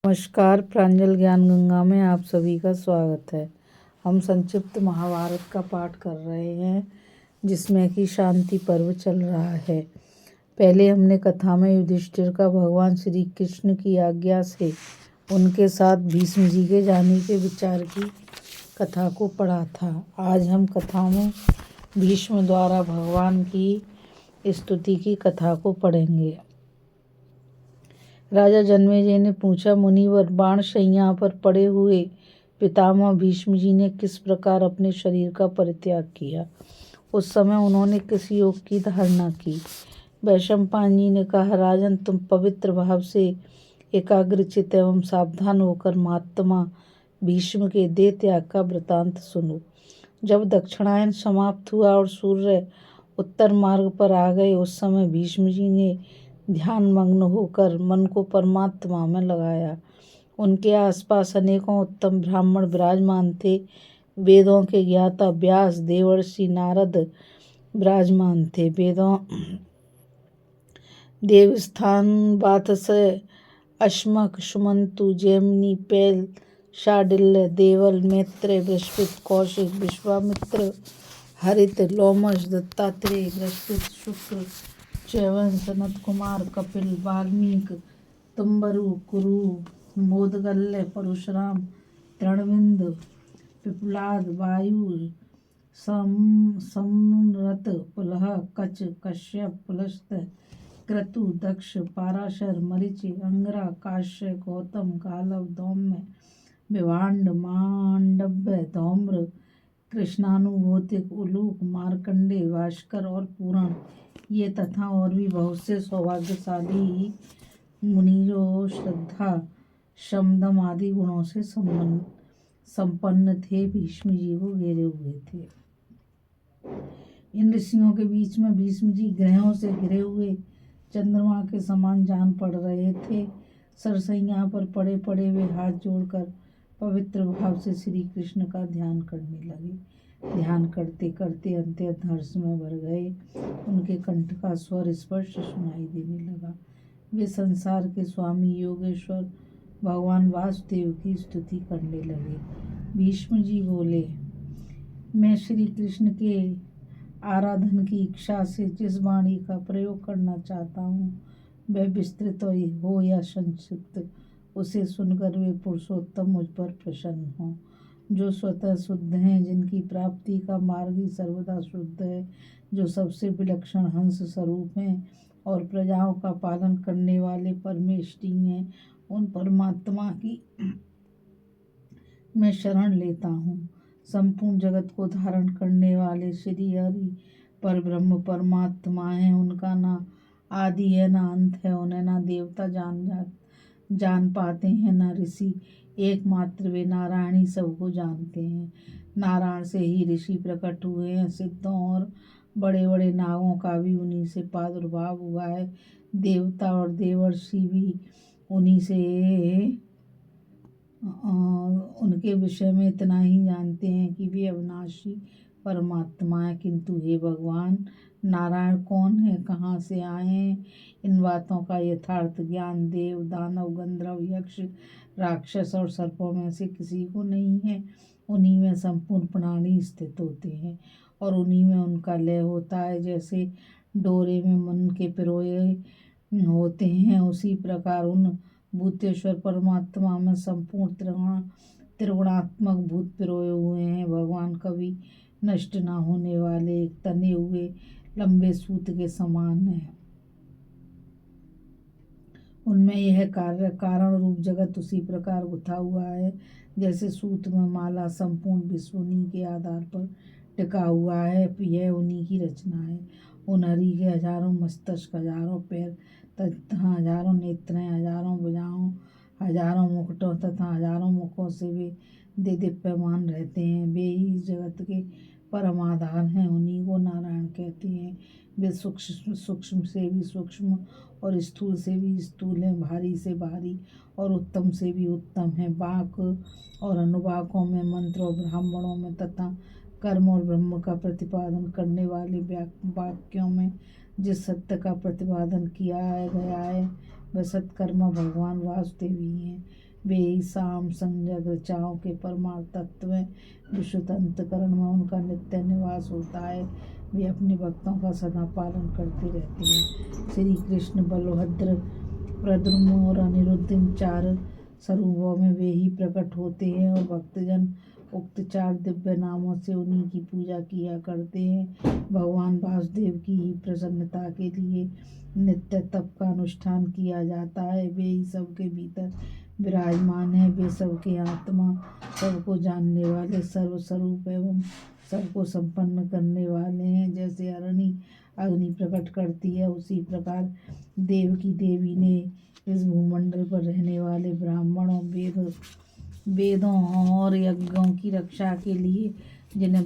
नमस्कार। प्रांजल ज्ञान गंगा में आप सभी का स्वागत है। हम संक्षिप्त महाभारत का पाठ कर रहे हैं जिसमें कि शांति पर्व चल रहा है। पहले हमने कथा में युधिष्ठिर का भगवान श्री कृष्ण की आज्ञा से उनके साथ भीष्म जी के जाने के विचार की कथा को पढ़ा था। आज हम कथा में भीष्म द्वारा भगवान की स्तुति की कथा को पढ़ेंगे। राजा जन्मेजय ने पूछा, मुनिवर, बाणशैया पर पड़े हुए पितामह भीष्म जी ने किस प्रकार अपने शरीर का परित्याग किया? उस समय उन्होंने किस योग की धारणा की? वैशंपायन जी ने कहा, राजन, तुम पवित्र भाव से एकाग्रचित्त एवं सावधान होकर महात्मा भीष्म के देह त्याग का वृतांत सुनो। जब दक्षिणायन समाप्त हुआ और सूर्य उत्तर मार्ग पर आ गए, उस समय भीष्म जी ने ध्यान मग्न होकर मन को परमात्मा में लगाया। उनके आसपास अनेकों उत्तम ब्राह्मण विराजमान थे। वेदों के ज्ञाता व्यास, देवर्षि नारद विराजमान थे। वेदों देवस्थान वातस्य, अश्मक, सुमंतु, जैमिनी, पैल, शाडिल्य, देवल, मैत्रेय, बृहस्पति, कौशिक, विश्वामित्र, हरित, लोमश, दत्तात्रेय, बृहस्पति, शुक्र, च्यवन, सनत कुमार, कपिल, वाल्मीकि, तुम्बरु, कुरु, मोदगल्य, परशुराम, तृणबिंद, पिप्पलाद, वायु, समरथ, पुलह, कच, कश्यप, पुलस्त्य, क्रतु, दक्ष, पाराशर, मरीचि, अंगरा, काश्य, गौतम, गालव, धौम्य, विभांड, मांडव्य, धौम्र, कृष्णानुभूतिक, उलूक, मार्कंडे, भास्कर और पूरण, ये तथा और भी बहुत से सौभाग्यशाली मुनि जो श्रद्धा, शमदम आदि गुणों से संपन्न थे, भीष्म जी को घेरे हुए थे। इन ऋषियों के बीच में भीष्म जी ग्रहों से घिरे हुए चंद्रमा के समान जान पड़ रहे थे। सरसैया पर पड़े पड़े वे हाथ जोड़कर पवित्र भाव से श्री कृष्ण का ध्यान करने लगे। ध्यान करते करते अत्यंत हर्ष में भर गए। उनके कंठ का स्वर स्पष्ट सुनाई देने लगा। वे संसार के स्वामी योगेश्वर भगवान वासुदेव की स्तुति करने लगे। भीष्म जी बोले, मैं श्री कृष्ण के आराधन की इच्छा से जिस वाणी का प्रयोग करना चाहता हूँ, वह विस्तृत हो या संक्षिप्त, उसे सुनकर वे पुरुषोत्तम मुझ पर प्रसन्न हों। जो स्वतः शुद्ध हैं, जिनकी प्राप्ति का मार्ग ही सर्वदा शुद्ध है, जो सबसे विलक्षण हंस स्वरूप हैं और प्रजाओं का पालन करने वाले परमेष्टि हैं, उन परमात्मा की मैं शरण लेता हूँ। संपूर्ण जगत को धारण करने वाले श्री हरि परब्रह्म परमात्मा हैं। उनका ना आदि है ना अंत है। उन्हें ना देवता जान पाते हैं, ना ऋषि। एकमात्र वे नारायण ही सबको जानते हैं। नारायण से ही ऋषि प्रकट हुए हैं। सिद्धों और बड़े बड़े नागों का भी उन्हीं से प्रादुर्भाव हुआ है। देवता और देवर्षि भी उन्हीं से उनके विषय में इतना ही जानते हैं कि वे अविनाशी परमात्मा है। किंतु हे भगवान, नारायण कौन है, कहाँ से आए हैं, इन बातों का यथार्थ ज्ञान देव, दानव, गंधर्व, यक्ष, राक्षस और सर्पों में से किसी को नहीं है। उन्हीं में संपूर्ण प्राणी स्थित होते हैं और उन्हीं में उनका लय होता है। जैसे डोरे में मन के पिरोए होते हैं, उसी प्रकार उन भूतेश्वर परमात्मा में संपूर्ण त्रिगुणात्मक भूत पिरोए हुए हैं। भगवान कभी नष्ट न होने वाले एक तने हुए लंबे सूत के समान है। उनमें यह कारण रूप जगत उसी प्रकार गुथा हुआ है जैसे सूत में माला संपूर्ण विश्व उन्हीं के आधार पर टिका हुआ है। यह उन्हीं की रचना है। उन हरि के हजारों मस्तक, हजारों पैर तथा हजारों नेत्रें, हजारों भुजाओं, हजारों मुकुटों तथा हजारों मुखों से वे दिव्यमान रहते हैं। वे ही इस जगत के परमाधार हैं। उन्हीं को नारायण कहते हैं। वे सूक्ष्म से भी सूक्ष्म और स्थूल से भी स्थूल हैं, भारी से भारी और उत्तम से भी उत्तम हैं। वाक और अनुवाकों में, मंत्र और ब्राह्मणों में तथा कर्म और ब्रह्म का प्रतिपादन करने वाले वाक्यों में जिस सत्य का प्रतिपादन किया गया है, वह सत्कर्मा भगवान वासुदेव ही हैं। वे ही साम संजग ऋचाओं के परमार्थ तत्व में विशुद्ध अंतकरण में उनका नित्य निवास होता है। वे अपने भक्तों का सदा पालन करते रहते हैं। श्री कृष्ण बलभद्र प्रद्युम्न और अनिरुद्ध इन 4 स्वरूपों में वे ही प्रकट होते हैं और भक्तजन उक्त 4 दिव्य नामों से उन्हीं की पूजा किया करते हैं। भगवान वासुदेव की ही प्रसन्नता के लिए नित्य तप का अनुष्ठान किया जाता है। वे ही सबके भीतर विराजमान है। वे सबके आत्मा, सबको जानने वाले, सर्वस्वरूप एवं सबको संपन्न करने वाले हैं। जैसे अरणि अग्नि प्रकट करती है, उसी प्रकार देव की देवी ने इस भूमंडल पर रहने वाले ब्राह्मणों, वेदों और यज्ञों की रक्षा के लिए, जिन्हें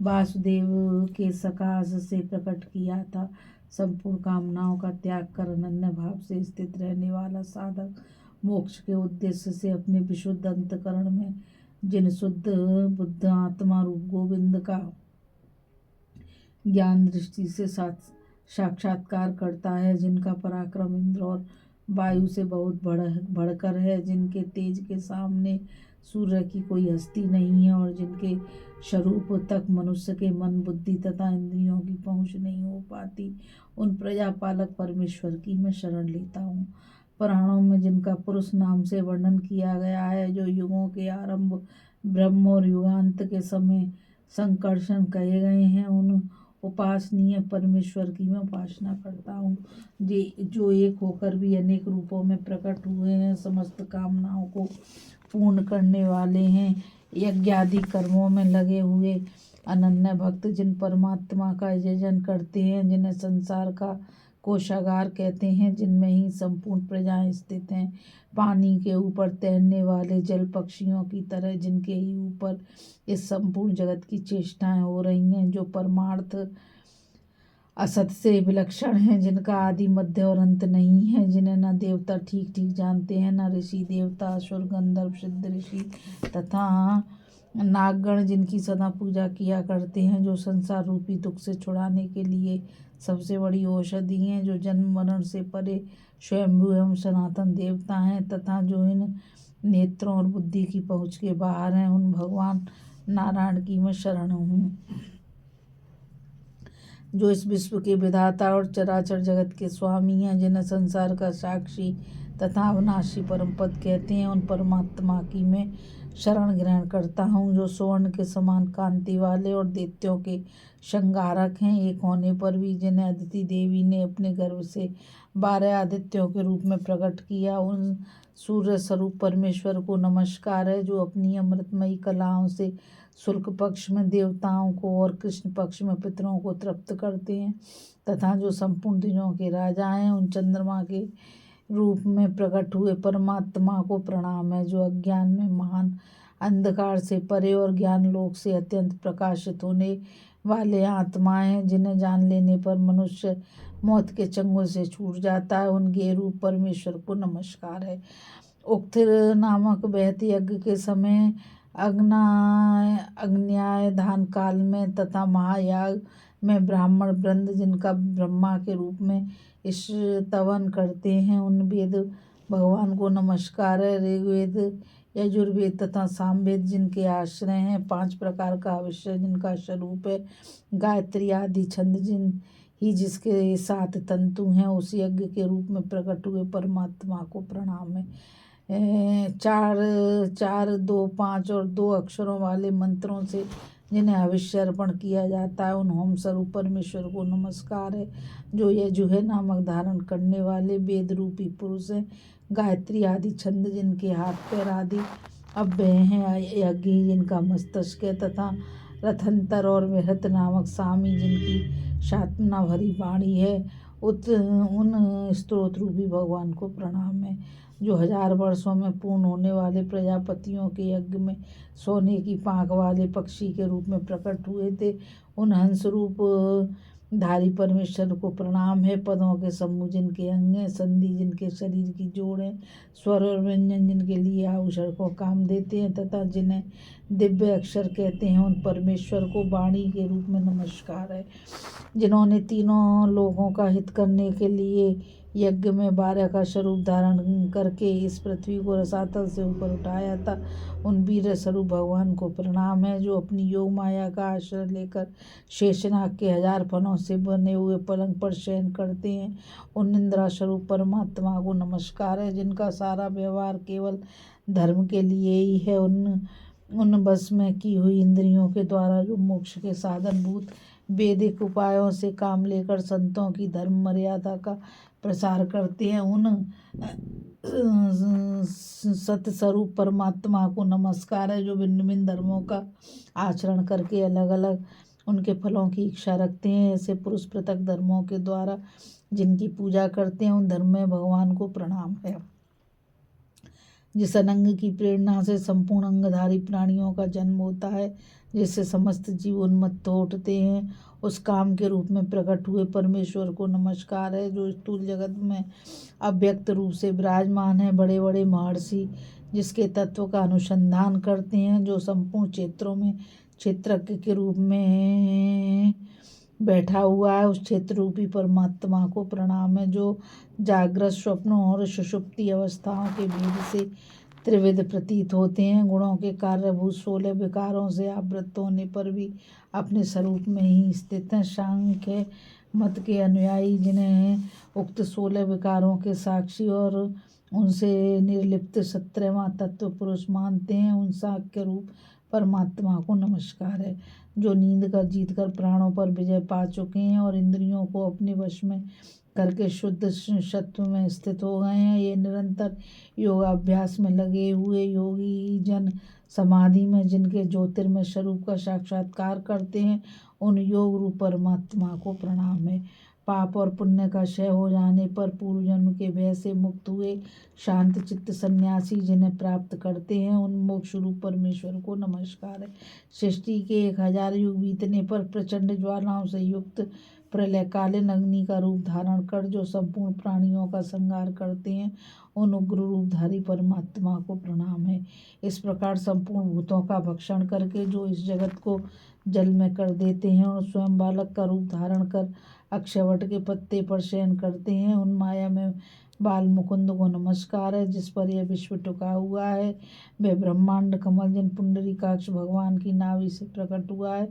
वासुदेव के सकाश से प्रकट किया था, संपूर्ण कामनाओं का त्याग कर अनन्य भाव से स्थित रहने वाला साधक मोक्ष के उद्देश्य से अपने विशुद्ध अंतकरण में जिन शुद्ध बुद्ध आत्मा रूप गोविंद का ज्ञान दृष्टि से साक्षात्कार करता है, जिनका पराक्रम इंद्र और वायु से बहुत बढ़कर है, जिनके तेज के सामने सूर्य की कोई हस्ती नहीं है और जिनके स्वरूप तक मनुष्य के मन, बुद्धि तथा इंद्रियों की पहुँच नहीं हो पाती, उन प्रजापालक परमेश्वर की मैं शरण लेता हूँ। पुराणों में जिनका पुरुष नाम से वर्णन किया गया है, जो युगों के आरंभ, ब्रह्म और युगांत के समय संकर्षण कहे गए हैं, उन उपासनीय परमेश्वर की मैं उपासना करता हूँ, जो एक होकर भी अनेक रूपों में प्रकट हुए हैं, समस्त कामनाओं को पूर्ण करने वाले हैं, यज्ञ आदि कर्मों में लगे हुए अनन्य भक्त जिन परमात्मा का यजन करते हैं, जिन्हें संसार का कोषागार कहते हैं, जिनमें ही संपूर्ण प्रजाएं स्थित हैं, पानी के ऊपर तैरने वाले जल पक्षियों की तरह, जिनके ही ऊपर इस संपूर्ण जगत की चेष्टाएं हो रही हैं, जो परमार्थ असत से विलक्षण हैं, जिनका आदि मध्य और अंत नहीं है, जिन्हें न देवता ठीक ठीक जानते हैं, न ऋषि देवता, असुर, गंधर्व, सिद्ध ऋषि तथा नागगण जिनकी सदा पूजा किया करते हैं, जो संसार रूपी दुख से छुड़ाने के लिए सबसे बड़ी औषधि हैं, जो जन्म मरण से परे स्वयंभू एवं सनातन देवता हैं, तथा जो इन नेत्रों और बुद्धि की पहुँच के बाहर हैं, उन भगवान नारायण की मैं शरण हूँ, जो इस विश्व के विधाता और चराचर जगत के स्वामी हैं, जिन्हें संसार का साक्षी तथा अविनाशी परम पद कहते हैं, उन परमात्मा की मैं शरण ग्रहण करता हूँ, जो स्वर्ण के समान कांति वाले और दैत्यों के संहारक हैं, एक होने पर भी, जिन्हें अदिति देवी ने अपने गर्भ से 12 आदित्यों के रूप में प्रकट किया, उन सूर्य स्वरूप परमेश्वर को नमस्कार है, जो अपनी अमृतमयी कलाओं से शुक्ल पक्ष में देवताओं को और कृष्ण पक्ष में पितरों को तृप्त करते हैं, तथा जो संपूर्ण दिनों के राजा हैं, उन चंद्रमा के रूप में प्रकट हुए परमात्मा को प्रणाम है, जो अज्ञान में महान अंधकार से परे और ज्ञान लोक से अत्यंत प्रकाशित होने वाले आत्माएं हैं, जिन्हें जान लेने पर मनुष्य मौत के चंगुल से छूट जाता है, उनके रूप परमेश्वर को नमस्कार है। उक्त नामक बहत यज्ञ के समय अग्न्याय धान काल में तथा महायाग में ब्राह्मण वृंद, जिनका ब्रह्मा के रूप में स्तवन करते हैं, उन वेद भगवान को नमस्कार है। ऋग्वेद, यजुर्वेद तथा सामवेद जिनके आश्रय हैं, 5 प्रकार का अविष्य जिनका स्वरूप है, गायत्री आदि छंद जिसके 7 तंतु हैं, उस यज्ञ के रूप में प्रकट हुए परमात्मा को प्रणाम है। 4 4 2 5 और 2 अक्षरों वाले मंत्रों से जिन्हें अविष्य अर्पण किया जाता है, उन होम स्वरूप परमेश्वर को नमस्कार है, जो यजुः नामक धारण करने वाले वेद रूपी पुरुष हैं। गायत्री आदि छंद जिनके हाथ पैर आदि अव्यय हैं, यज्ञ जिनका मस्तिष्क है, तथा रथंतर और बृहत नामक सामी जिनकी सात्वना भरी वाणी है, उन स्त्रोत रूपी भगवान को प्रणाम है, जो 1000 वर्षों में पूर्ण होने वाले प्रजापतियों के यज्ञ में सोने की पाँख वाले पक्षी के रूप में प्रकट हुए थे। उन हंस रूप धारी परमेश्वर को प्रणाम है। पदों के समूह जिनके अंग हैं, संधि जिनके शरीर की जोड़ है, स्वर और व्यंजन जिनके लिए आभूषण को काम देते हैं, तथा जिन्हें दिव्य अक्षर कहते हैं, उन परमेश्वर को वाणी के रूप में नमस्कार है, जिन्होंने तीनों लोगों का हित करने के लिए यज्ञ में 12 का स्वरूप धारण करके इस पृथ्वी को रसातल से ऊपर उठाया था, उन वीर स्वरूप भगवान को प्रणाम है, जो अपनी योग माया का आश्रय लेकर शेषनाग के 1000 फनों से बने हुए पलंग पर शयन करते हैं। उन इंद्रा स्वरूप परमात्मा को नमस्कार है, जिनका सारा व्यवहार केवल धर्म के लिए ही है। उन बस में की हुई इंद्रियों के द्वारा जो मोक्ष के साधन भूत वैदिक उपायों से काम लेकर संतों की धर्म मर्यादा का प्रसार करते हैं, उन सतस्वरूप परमात्मा को नमस्कार है, जो भिन्न भिन्न धर्मों का आचरण करके अलग अलग उनके फलों की इच्छा रखते हैं। ऐसे पुरुष पृथक धर्मों के द्वारा जिनकी पूजा करते हैं, उन धर्म में भगवान को प्रणाम है। जिस अनंग की प्रेरणा से संपूर्ण अंगधारी प्राणियों का जन्म होता है, जिससे समस्त जीव उन्मत्त हो उठते हैं, उस काम के रूप में प्रकट हुए परमेश्वर को नमस्कार है, जो स्थूल जगत में अव्यक्त रूप से विराजमान है। बड़े बड़े महर्षि जिसके तत्व का अनुसंधान करते हैं, जो संपूर्ण क्षेत्रों में क्षेत्रज्ञ के रूप में बैठा हुआ है, उस क्षेत्र रूपी परमात्मा को प्रणाम है, जो जागृत स्वप्नों और सुषुप्ति अवस्थाओं के भेद से त्रिविध प्रतीत होते हैं। गुणों के कार्यभूत 16 विकारों से आवृत्त होने पर भी अपने स्वरूप में ही स्थित हैं। सांख्य मत के अनुयायी जिन्हें उक्त 16 विकारों के साक्षी और उनसे निर्लिप्त 17वां तत्व पुरुष मानते हैं, उन सांख्य रूप परमात्मा को नमस्कार है, जो नींद कर जीत कर प्राणों पर विजय पा चुके हैं और इंद्रियों को अपने वश में करके शुद्ध सत्व में स्थित हो गए हैं। ये निरंतर योगाभ्यास में लगे हुए योगी जन समाधि में जिनके ज्योतिर्मय स्वरूप का साक्षात्कार करते हैं, उन योग रूप परमात्मा को प्रणाम है। पाप और पुण्य का क्षय हो जाने पर पूर्व जन्म के भय से मुक्त हुए शांत चित्त सन्यासी जिन्हें प्राप्त करते हैं, उन मोक्ष रूप परमेश्वर को नमस्कार है। सृष्टि के 1000 युग बीतने पर प्रचंड ज्वालाओं से युक्त प्रलयकालीन अग्नि का रूप धारण कर जो संपूर्ण प्राणियों का संहार करते हैं, उन उग्र रूपधारी परमात्मा को प्रणाम है। इस प्रकार संपूर्ण भूतों का भक्षण करके जो इस जगत को जल में कर देते हैं और स्वयं बालक का रूप धारण कर अक्षयवट के पत्ते पर शयन करते हैं, उन माया में बाल मुकुंद को नमस्कार है, जिस पर यह विश्व टिका हुआ है। वह ब्रह्मांड कमल जिन पुंडरीकाक्ष भगवान की नाभि से प्रकट हुआ है,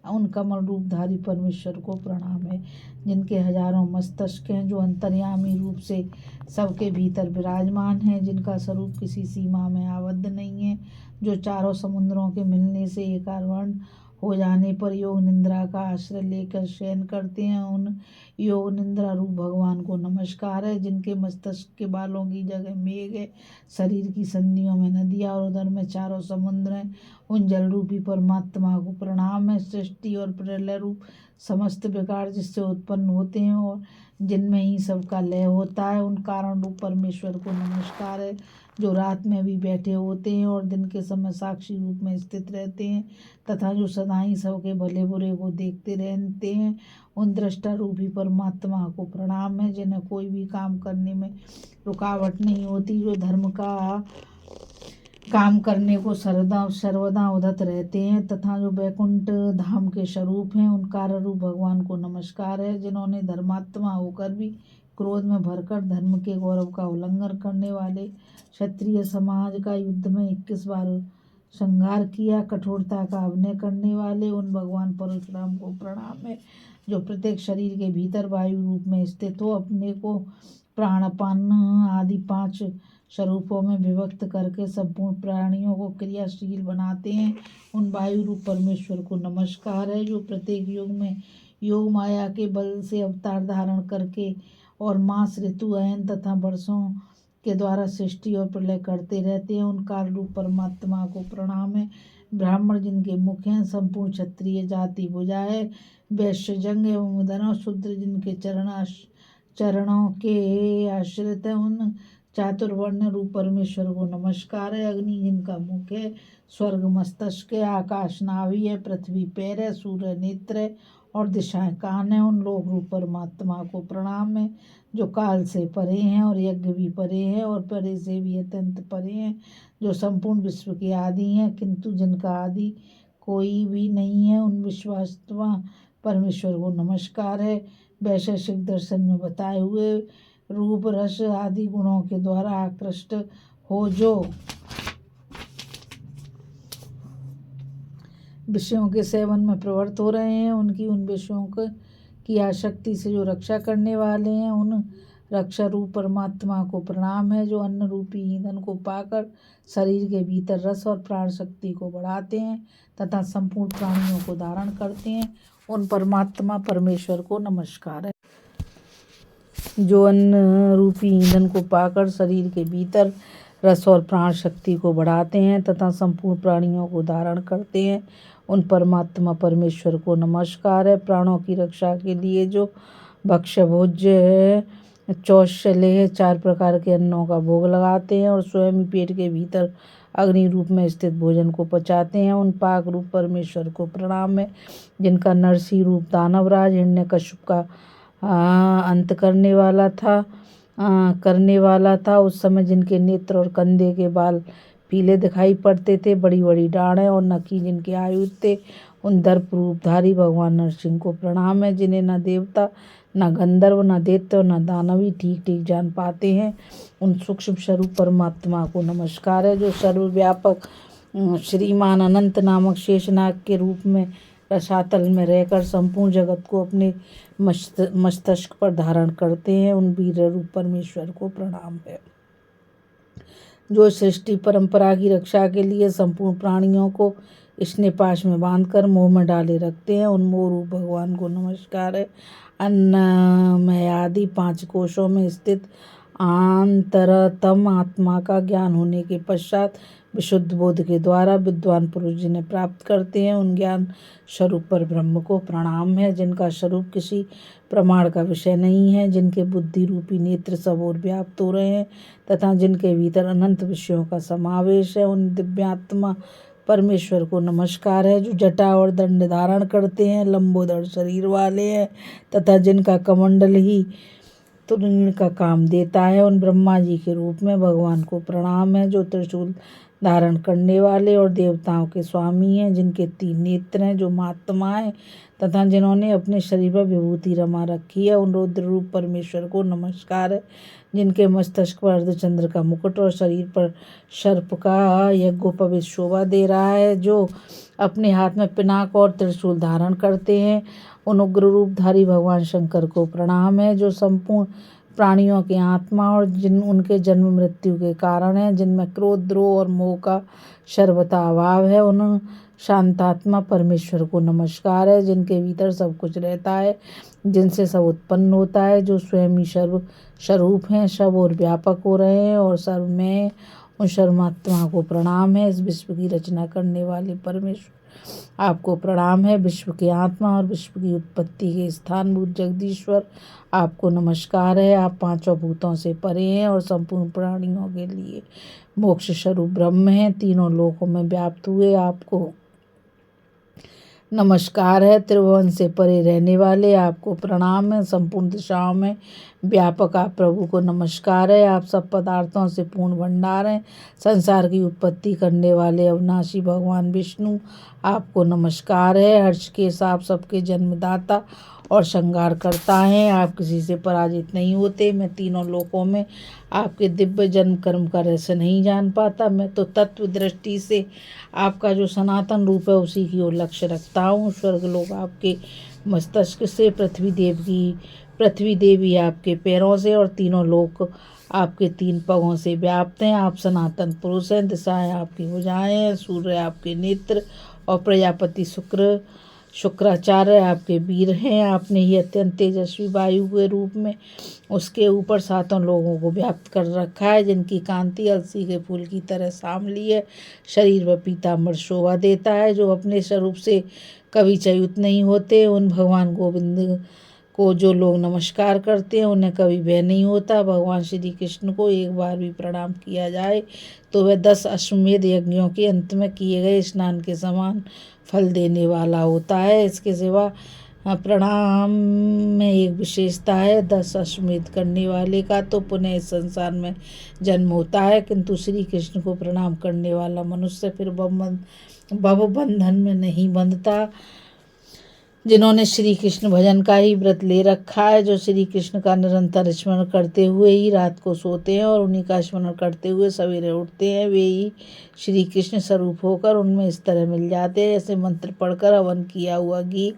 उन कमल रूपधारी परमेश्वर को प्रणाम है, जिनके हजारों मस्तक हैं, जो अंतर्यामी रूप से सबके भीतर विराजमान है, जिनका स्वरूप किसी सीमा में आबद्ध नहीं है, जो चारों समुद्रों के मिलने से एकावर्ण हो जाने पर योग निंद्रा का आश्रय लेकर शयन करते हैं, उन योग निंद्रा रूप भगवान को नमस्कार है, जिनके मस्तक के बालों की जगह मेघ है, शरीर की संधियों में नदियाँ और उदर में चारों समुद्र हैं, उन जल रूपी परमात्मा को प्रणाम है। सृष्टि और प्रलय रूप समस्त विकार जिससे उत्पन्न होते हैं और जिनमें ही सबका लय होता है, उन कारण रूप परमेश्वर को नमस्कार है, जो रात में भी बैठे होते हैं और दिन के समय साक्षी रूप में स्थित रहते हैं, तथा जो सदा ही सबके भले बुरे को देखते रहते हैं, उन दृष्टा रूपी परमात्मा को प्रणाम है, जिन्हें कोई भी काम करने में रुकावट नहीं होती, जो धर्म का काम करने को सर्वदा उदत रहते हैं, तथा जो बैकुंठ धाम के स्वरूप हैं, उन कार्य रूप भगवान को नमस्कार है, जिन्होंने धर्मात्मा होकर भी क्रोध में भरकर धर्म के गौरव का उल्लंघन करने वाले क्षत्रिय समाज का युद्ध में 21 बार संहार किया। कठोरता का अभिनय करने वाले उन भगवान परशुराम को प्रणाम है, जो प्रत्येक शरीर के भीतर वायु रूप में स्थित हो अपने को प्राण अपान आदि 5 स्वरूपों में विभक्त करके संपूर्ण प्राणियों को क्रियाशील बनाते हैं, उन वायु रूप परमेश्वर को नमस्कार है, जो प्रत्येक युग में योग माया के बल से अवतार धारण करके और मास ऋतु अयन तथा वर्षों के द्वारा सृष्टि और प्रलय करते रहते हैं, उन काल रूप परमात्मा को प्रणाम है। ब्राह्मण जिनके मुख हैं, संपूर्ण क्षत्रिय जाति भुजा है, वैश्य जंग एवं उदर शूद्र जिनके चरणों के आश्रित है, उन चातुर्वर्ण रूप परमेश्वर को नमस्कार है। अग्नि जिनका मुख है, स्वर्ग मस्तक है, आकाश नाभि है, पृथ्वी पैर है, सूर्य नेत्र है और दिशाएं कान है, उन लोक रूप परमात्मा को प्रणाम है, जो काल से परे हैं और यज्ञ भी परे हैं और परे से भी अत्यंत परे हैं, जो संपूर्ण विश्व के आदि हैं, किंतु जिनका आदि कोई भी नहीं है, उन विश्वात्मा परमेश्वर को नमस्कार है। वैशेषिक दर्शन में बताए हुए रूप रस आदि गुणों के द्वारा आकृष्ट हो जो विषयों के सेवन में प्रवृत्त हो रहे हैं, उनकी उन विषयों की आसक्ति से जो रक्षा करने वाले हैं, उन रक्षा रूप परमात्मा को प्रणाम है, जो अन्न रूपी ईंधन को पाकर शरीर के भीतर रस और प्राण शक्ति को बढ़ाते हैं तथा संपूर्ण प्राणियों को धारण करते हैं। उन परमात्मा परमेश्वर को नमस्कार है, जो अन्न रूपी ईंधन को पाकर शरीर के भीतर रस और प्राण शक्ति को बढ़ाते हैं तथा संपूर्ण प्राणियों को धारण करते हैं। उन परमात्मा परमेश्वर को नमस्कार है। प्राणों की रक्षा के लिए जो भक्ष्य भोज्य चौशलेह 4 प्रकार के अन्नों का भोग लगाते हैं और स्वयं पेट के भीतर अग्नि रूप में स्थित भोजन को पचाते हैं, उन पाक रूप परमेश्वर को प्रणाम है, जिनका नरसिंह रूप दानवराज हिरण्यकश्यप का अंत करने वाला था। उस समय जिनके नेत्र और कंधे के बाल पीले दिखाई पड़ते थे, बड़ी बड़ी डाढ़ें और नखी जिनके आयुध थे, उन दर्प रूपधारी भगवान नरसिंह को प्रणाम है, जिन्हें न देवता न गंधर्व न दैत्य न दानवी ठीक ठीक जान पाते हैं। उन सूक्ष्म स्वरूप परमात्मा को नमस्कार है, जो सर्वव्यापक श्रीमान अनंत नामक शेषनाग के रूप में रसातल में रहकर संपूर्ण जगत को अपने मस्तिष्क पर धारण करते हैं। उन वीर रूप परमेश्वर को प्रणाम है, जो सृष्टि परंपरा की रक्षा के लिए संपूर्ण प्राणियों को इसने पाश में बांधकर मोह में डाले रखते हैं। उन मोह रूप भगवान को नमस्कार है। अन्नमय आदि 5 कोशों में स्थित आंतरतम आत्मा का ज्ञान होने के पश्चात विशुद्ध बोध के द्वारा विद्वान पुरुष जिन्हें प्राप्त करते हैं, उन ज्ञान स्वरूप पर ब्रह्म को प्रणाम है, जिनका स्वरूप किसी प्रमाण का विषय नहीं है, जिनके बुद्धि रूपी नेत्र सब ओर व्याप्त हो रहे हैं तथा जिनके भीतर अनंत विषयों का समावेश है। उन दिव्यात्मा परमेश्वर को नमस्कार है, जो जटा और दंड धारण करते हैं, लंबोदर शरीर वाले हैं तथा जिनका कमंडल ही तुरीण का काम देता है। उन ब्रह्मा जी के रूप में भगवान को प्रणाम है, जो त्रिशूल धारण करने वाले और देवताओं के स्वामी हैं, जिनके 3 नेत्र हैं, जो महात्मा हैं तथा जिन्होंने अपने शरीर पर विभूति रमा रखी है। उन रुद्र रूप परमेश्वर को नमस्कार है, जिनके मस्तिष्क पर अर्धचंद्र का मुकुट और शरीर पर सर्प का यज्ञोपवीत शोभा दे रहा है, जो अपने हाथ में पिनाक और त्रिशूल धारण करते हैं। उन उग्र रूपधारी भगवान शंकर को प्रणाम है, जो संपूर्ण प्राणियों के आत्मा और उनके जन्म मृत्यु के कारण है, जिनमें क्रोध द्रोह और मोह का सर्वथा अभाव है। उन शांतात्मा परमेश्वर को नमस्कार है, जिनके भीतर सब कुछ रहता है, जिनसे सब उत्पन्न होता है, जो स्वयं ही सर्व स्वरूप हैं, सब और व्यापक हो रहे हैं और सर्व में। उन सर्वात्मा को प्रणाम है। इस विश्व की रचना करने वाले परमेश्वर आपको प्रणाम है। विश्व के आत्मा और विश्व की उत्पत्ति के स्थानभूत जगदीश्वर आपको नमस्कार है। आप 5 भूतों से परे हैं और संपूर्ण प्राणियों के लिए मोक्ष स्वरूप ब्रह्म हैं। तीनों लोकों में व्याप्त हुए आपको नमस्कार है। त्रिभुवन से परे रहने वाले आपको प्रणाम है। संपूर्ण दिशाओं में व्यापक आप प्रभु को नमस्कार है। आप सब पदार्थों से पूर्ण भंडार हैं। संसार की उत्पत्ति करने वाले अविनाशी भगवान विष्णु आपको नमस्कार है। हर्ष के साथ सबके जन्मदाता और श्रृंगार करता है। आप किसी से पराजित नहीं होते। मैं तीनों लोकों में आपके दिव्य जन्म कर्म का रहस्य नहीं जान पाता। मैं तो तत्व दृष्टि से आपका जो सनातन रूप है उसी की ओर लक्ष्य रखता हूँ। स्वर्ग लोग आपके मस्तिष्क से, पृथ्वी देवी आपके पैरों से और तीनों लोक आपके 3 पगों से व्याप्त हैं। आप सनातन पुरुष हैं। दिशाएं आपकी भुजाएं हैं। सूर्य आपके नेत्र और प्रजापति शुक्राचार्य आपके वीर हैं। आपने ही अत्यंत तेजस्वी वायु के रूप में उसके ऊपर 7 लोगों को व्याप्त कर रखा है, जिनकी कांति अलसी के फूल की तरह सांवली है। शरीर व पीताम्बर शोभा देता है, जो अपने स्वरूप से कभी च्युत नहीं होते। उन भगवान गोविंद को जो लोग नमस्कार करते हैं उन्हें कभी भय नहीं होता। भगवान श्री कृष्ण को एक बार भी प्रणाम किया जाए तो वह 10 अश्वमेध यज्ञों के अंत में किए गए स्नान के समान फल देने वाला होता है। इसके सिवा प्रणाम में एक विशेषता है। 10 अश्वमेध करने वाले का तो पुनः इस संसार में जन्म होता है, किंतु श्री कृष्ण को प्रणाम करने वाला मनुष्य फिर भवबंधन में नहीं बंधता। जिन्होंने श्री कृष्ण भजन का ही व्रत ले रखा है, जो श्री कृष्ण का निरंतर स्मरण करते हुए ही रात को सोते हैं और उन्हीं का स्मरण करते हुए सवेरे उठते हैं, वे ही श्री कृष्ण स्वरूप होकर उनमें इस तरह मिल जाते हैं जैसे मंत्र पढ़कर हवन किया हुआ घी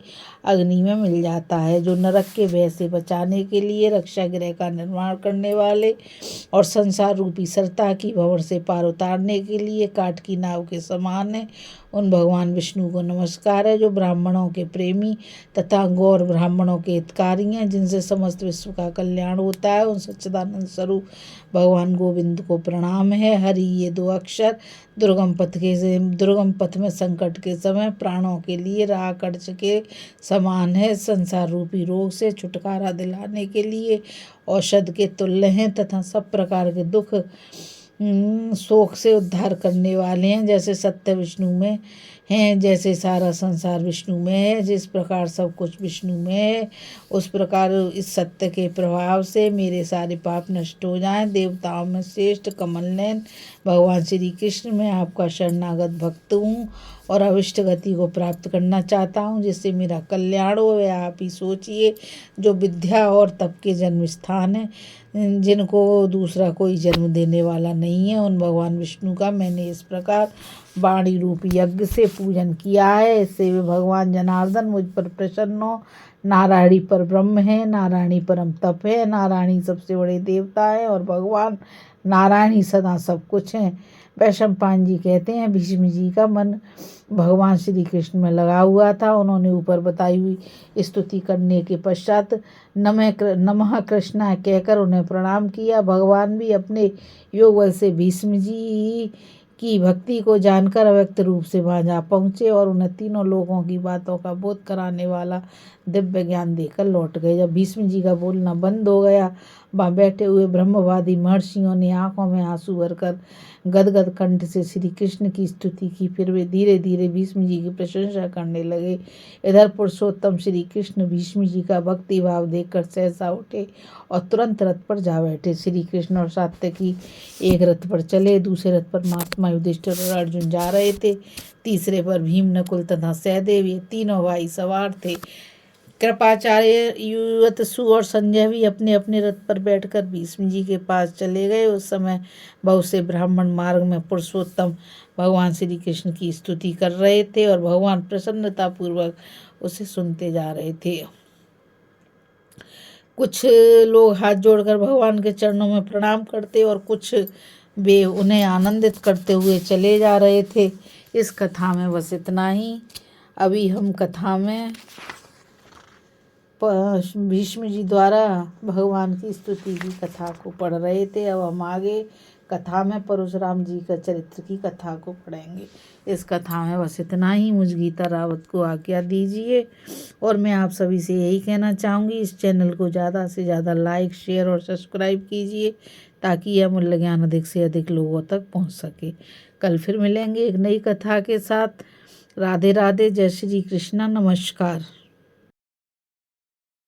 अग्नि में मिल जाता है। जो नरक के भय से बचाने के लिए रक्षा गृह का निर्माण करने वाले और संसार रूपी सरता की भंवर से पार उतारने के लिए काठ की नाव के समान है, उन भगवान विष्णु को नमस्कार है। जो ब्राह्मणों के प्रेमी तथा गौर ब्राह्मणों के हितकारी हैं, जिनसे समस्त विश्व का कल्याण होता है, उन सच्चिदानंद स्वरूप भगवान गोविंद को प्रणाम है। हरि ये दो अक्षर दुर्गम पथ में संकट के समय प्राणों के लिए राह कवच के समान है। संसार रूपी रोग से छुटकारा दिलाने के लिए औषध के तुल्य हैं तथा सब प्रकार के दुख शोक से उद्धार करने वाले हैं। जैसे सत्य विष्णु में हैं, जैसे सारा संसार विष्णु में है, जिस प्रकार सब कुछ विष्णु में है, उस प्रकार इस सत्य के प्रभाव से मेरे सारे पाप नष्ट हो जाएं। देवताओं में श्रेष्ठ कमल नयन भगवान श्री कृष्ण, मैं आपका शरणागत भक्त हूँ और अविष्ट गति को प्राप्त करना चाहता हूँ, जिससे मेरा कल्याण हो। वह आप ही सोचिए। जो विद्या और तप के जन्म स्थान है, जिनको दूसरा कोई जन्म देने वाला नहीं है, उन भगवान विष्णु का मैंने इस प्रकार वाणी रूपी यज्ञ से पूजन किया है। इससे वे भगवान जनार्दन मुझ पर प्रसन्न हो। नारायणी पर ब्रह्म है, नारायणी परम तप है, नारायणी सबसे बड़े देवता है और भगवान नारायणी सदा सब कुछ हैं। वैशंपायन जी कहते हैं, भीष्म जी का मन भगवान श्री कृष्ण में लगा हुआ था। उन्होंने ऊपर बताई हुई स्तुति करने के पश्चात नमः कृष्णा कहकर उन्हें प्रणाम किया। भगवान भी अपने योग बल से भीष्म जी की भक्ति को जानकर अव्यक्त रूप से वहाँ जा पहुँचे और उन्हें तीनों लोगों की बातों का बोध कराने वाला दिव्य ज्ञान देकर लौट गए। जब भीष्म जी का बोलना बंद हो गया, वहाँ बैठे हुए ब्रह्मवादी महर्षियों ने आंखों में आंसू भरकर गदगद कंठ से श्री कृष्ण की स्तुति की। फिर वे धीरे धीरे भीष्म जी की प्रशंसा करने लगे। इधर पुरुषोत्तम श्री कृष्ण भीष्म जी का भक्ति भाव देखकर सहसा उठे और तुरंत रथ पर जा बैठे। श्री कृष्ण और सात्यकी एक रथ पर चले, दूसरे रथ पर महात्मा युधिष्ठिर और अर्जुन जा रहे थे, तीसरे पर भीम, नकुल तथा सहदेव, ये तीनों भाई सवार थे। कृपाचार्य युवतसु और संजय भी अपने अपने रथ पर बैठकर भीष्म जी के पास चले गए। उस समय बहुत से ब्राह्मण मार्ग में पुरुषोत्तम भगवान श्री कृष्ण की स्तुति कर रहे थे और भगवान प्रसन्नतापूर्वक उसे सुनते जा रहे थे। कुछ लोग हाथ जोड़कर भगवान के चरणों में प्रणाम करते और कुछ वे उन्हें आनंदित करते हुए चले जा रहे थे। इस कथा में बस इतना ही। अभी हम कथा में भीष्म जी द्वारा भगवान की स्तुति की कथा को पढ़ रहे थे। अब हम आगे कथा में परशुराम जी का चरित्र की कथा को पढ़ेंगे। इस कथा में बस इतना ही। मुझ गीता रावत को आज्ञा दीजिए और मैं आप सभी से यही कहना चाहूँगी, इस चैनल को ज़्यादा से ज़्यादा लाइक, शेयर और सब्सक्राइब कीजिए ताकि यह मूल्य ज्ञान अधिक से अधिक लोगों तक पहुँच सके। कल फिर मिलेंगे एक नई कथा के साथ। राधे राधे, जय श्री कृष्ण, नमस्कार।